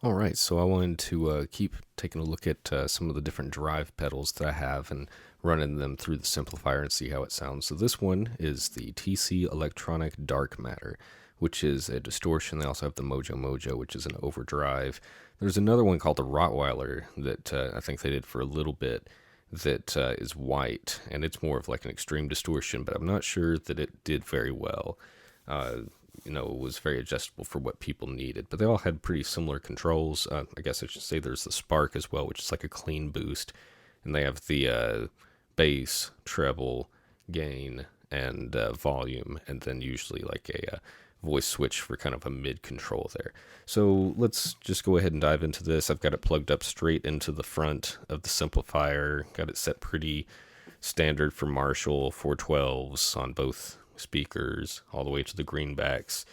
All right, so I wanted to keep taking a look at some of the different drive pedals that I have and running them through the Simplifier and see how it sounds. So this one is the TC Electronic Dark Matter, which is a distortion. They also have the Mojo Mojo, which is an overdrive. There's another one called the Rottweiler that I think they did for a little bit that is white, and it's more of like an extreme distortion, but I'm not sure that it did very well. It was very adjustable for what people needed, but they all had pretty similar controls. I guess I should say there's the Spark as well, which is like a clean boost, and they have the bass, treble, gain, and volume, and then usually like a voice switch for kind of a mid control there. So let's just go ahead and dive into this. I've got it plugged up straight into the front of the Simplifier, got it set pretty standard for Marshall 412s on both speakers all the way to the greenbacks.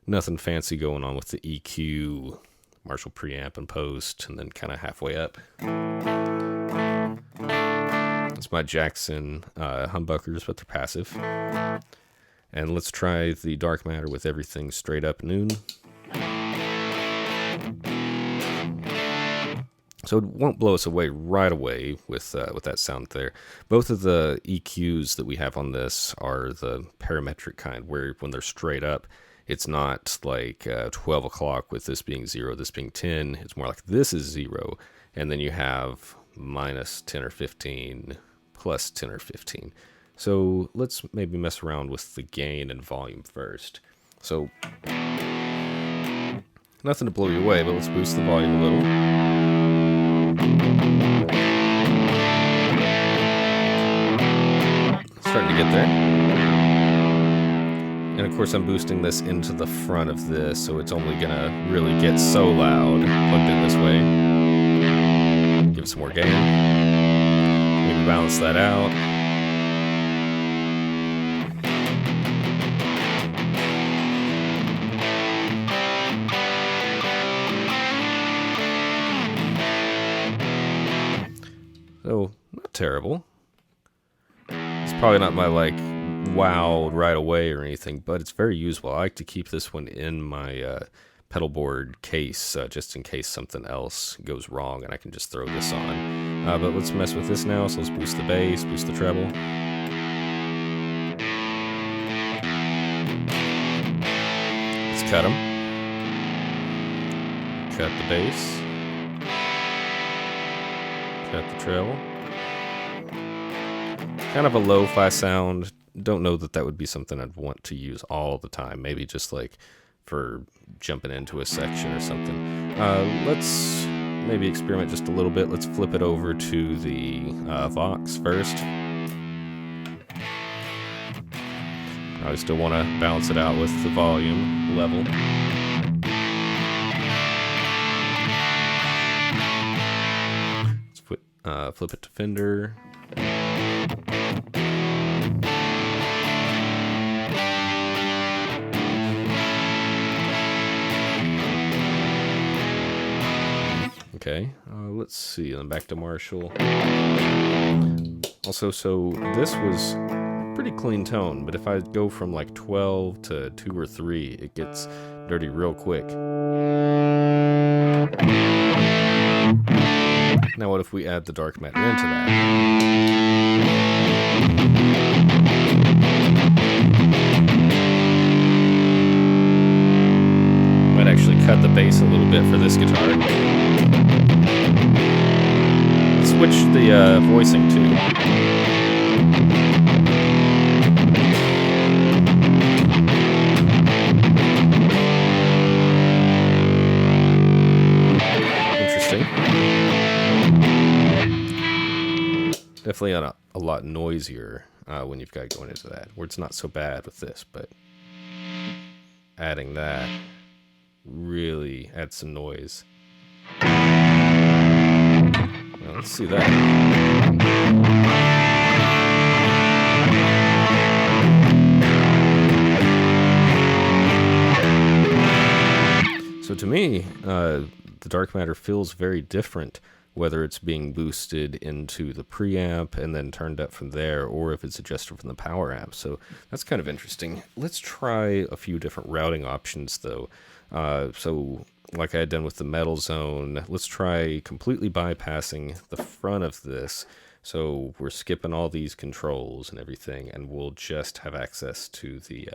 Nothing fancy going on with the EQ, Marshall preamp and post, and then kind of halfway up. It's my Jackson humbuckers, but they're passive. And let's try the Dark Matter with everything straight up noon. So it won't blow us away right away with that sound there. Both of the EQs that we have on this are the parametric kind, where when they're straight up, it's not like 12 o'clock with this being 0, this being 10. It's more like this is 0, and then you have minus 10 or 15, plus 10 or 15. So let's maybe mess around with the gain and volume first. So nothing to blow you away, but let's boost the volume a little. Starting to get there. And of course I'm boosting this into the front of this, so it's only gonna really get so loud plugged in this way. Give it some more gain. Maybe balance that out. So, not terrible. It's probably not my, wow right away or anything, but it's very usable. I like to keep this one in my pedal board case, just in case something else goes wrong and I can just throw this on. But let's mess with this now, so let's boost the bass, boost the treble. Let's cut them. Cut the bass. Cut the treble. Kind of a lo-fi sound. Don't know that that would be something I'd want to use all the time. Maybe just like for jumping into a section or something. Let's maybe experiment just a little bit. Let's flip it over to the Vox first. I still want to balance it out with the volume level. Let's flip it to Fender. Okay, let's see, then back to Marshall. Also, so this was pretty clean tone, but if I go from like 12 to 2 or 3, it gets dirty real quick. Now what if we add the Dark Matter into that? Might actually cut the bass a little bit for this guitar. Switch the voicing too. Interesting. Definitely a lot noisier when you've got going into that, where it's not so bad with this, but adding that really adds some noise. Well, let's see that. So to me, the Dark Matter feels very different, whether it's being boosted into the preamp and then turned up from there, or if it's adjusted from the power amp. So that's kind of interesting. Let's try a few different routing options, though. So like I had done with the metal zone, let's try completely bypassing the front of this. So we're skipping all these controls and everything, and we'll just have access to the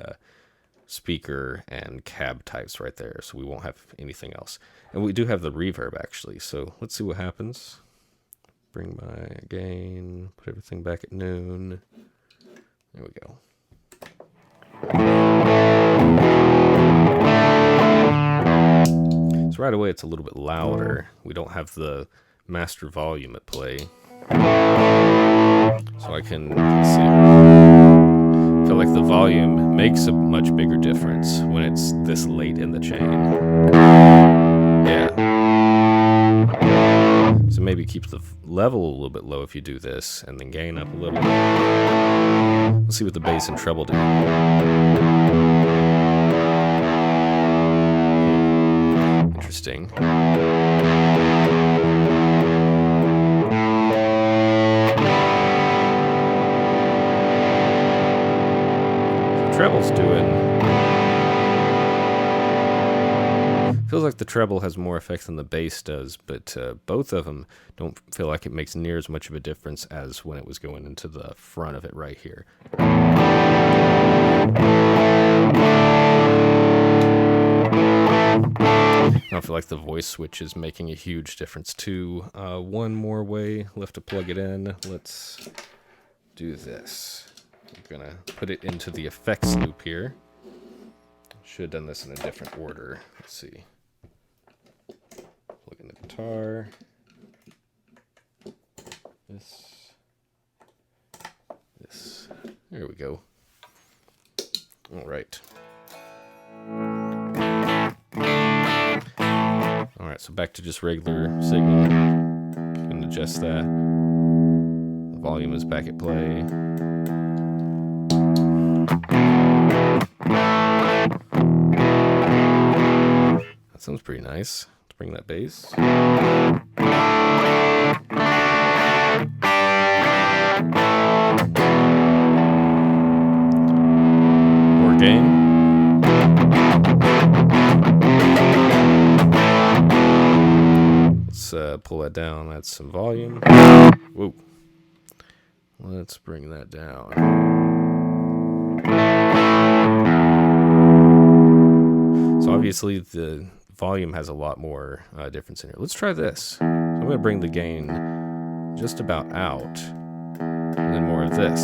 speaker and cab types right there. So we won't have anything else. And we do have the reverb actually. So let's see what happens. Bring my gain, put everything back at noon. There we go. So right away it's a little bit louder. We don't have the master volume at play. So I can see. I feel like the volume makes a much bigger difference when it's this late in the chain. Yeah. So maybe keep the level a little bit low if you do this, and then gain up a little. Let's see what the bass and treble do. Interesting. Treble's doing. Feels like the treble has more effect than the bass does, but both of them don't feel like it makes near as much of a difference as when it was going into the front of it right here. I don't feel like the voice switch is making a huge difference too. One more way left to plug it in. Let's do this. I'm gonna put it into the effects loop here. Should have done this in a different order. Let's see. Plug in the guitar. This. There we go. All right. All right, so back to just regular signal. Can adjust that. The volume is back at play. That sounds pretty nice. Let's bring that bass. More gain. Let's pull that down. Add some volume. Whoa. Let's bring that down. So obviously the volume has a lot more difference in here. Let's try this. So I'm going to bring the gain just about out, and then more of this.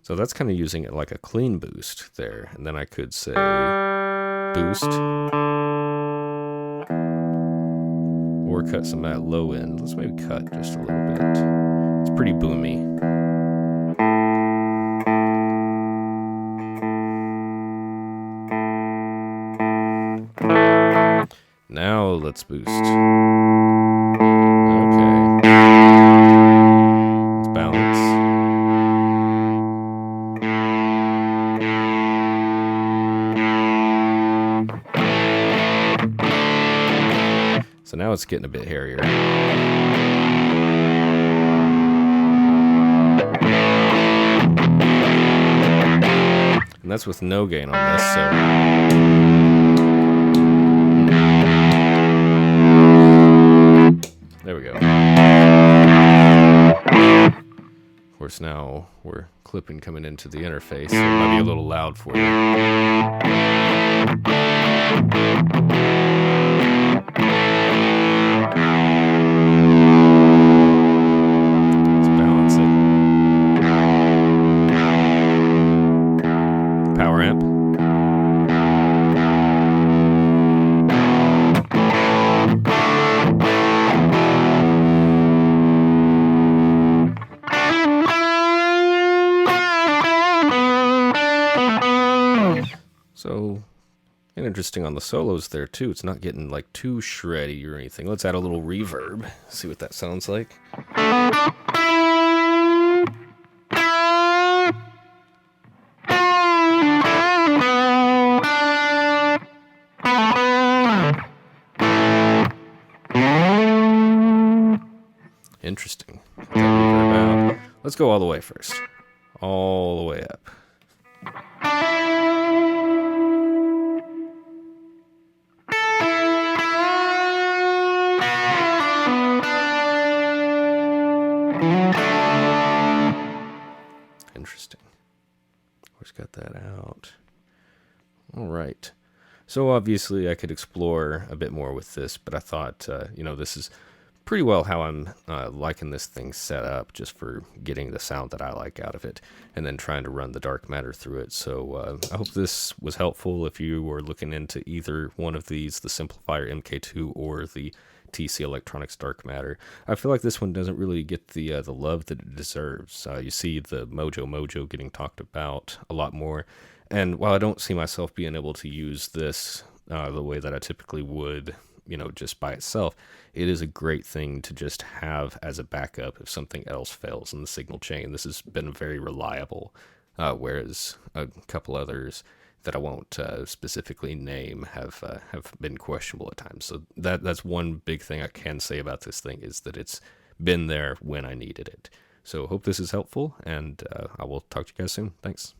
So that's kind of using it like a clean boost there. And then I could say boost. Or cut some of that low end. Let's maybe cut just a little bit. It's pretty boomy. Now let's boost. Okay. Let's balance. So now it's getting a bit hairier. And that's with no gain on this, so. There we go. Of course, now we're clipping coming into the interface, so it might be a little loud for you. Let's balance it. Power amp. So, and interesting on the solos there too. It's not getting like too shreddy or anything. Let's add a little reverb. See what that sounds like. Interesting. Let's go all the way first. all the way up. Interesting. Always got that out. All right. So obviously I could explore a bit more with this, but I thought, this is pretty well how I'm liking this thing set up, just for getting the sound that I like out of it, and then trying to run the dark matter through it. So I hope this was helpful if you were looking into either one of these, the Simplifier MK2 or the TC Electronics Dark Matter. I feel like this one doesn't really get the love that it deserves. You see the Mojo getting talked about a lot more, and while I don't see myself being able to use this the way that I typically would, just by itself, it is a great thing to just have as a backup if something else fails in the signal chain. This has been very reliable, whereas a couple others that I won't specifically name have been questionable at times. So that's one big thing I can say about this thing, is that it's been there when I needed it. So hope this is helpful, and I will talk to you guys soon. Thanks.